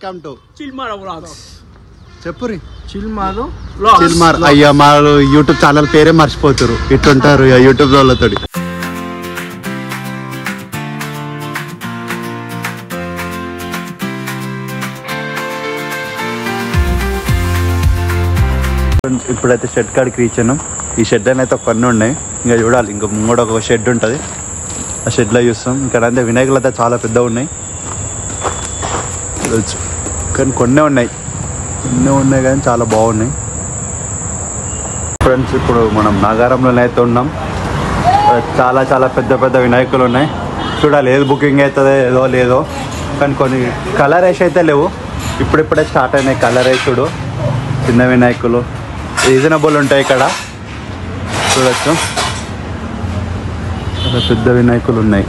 Welcome to Chilmar vlogs. చెప్పురి చిల్మార్ అయ్యా మా యూట్యూబ్ ఛానల్ పేరే మర్చిపోతారు ఇట్లుంటారు యూట్యూబ్ వాళ్ళతో. ఇప్పుడైతే షెడ్ కాడికి రీచ్ అయినాం. ఈ షెడ్ అని అయితే కొన్ని ఉన్నాయి, ఇంకా చూడాలి. ఇంకా ముంగడ ఒక షెడ్ ఉంటుంది, ఆ షెడ్లో చూస్తాం. ఇక్కడ అంతే వినాయకులు అయితే చాలా పెద్దగా ఉన్నాయి, కానీ కొన్ని ఉన్నాయి కానీ చాలా బాగున్నాయి. ఫ్రెండ్స్ ఇప్పుడు మనం నాగారంలోనే అయితే ఉన్నాం. చాలా చాలా పెద్ద పెద్ద వినాయకులు ఉన్నాయి. చూడాలి ఏది బుకింగ్ అవుతుందో ఏదో లేదో, కానీ కొన్ని కలర్ వేసి అయితే లేవు. ఇప్పుడిప్పుడే స్టార్ట్ అయినాయి కలర్ వేసుడు. చిన్న వినాయకులు రీజనబుల్ ఉంటాయి ఇక్కడ, చూడొచ్చు. పెద్ద వినాయకులు ఉన్నాయి.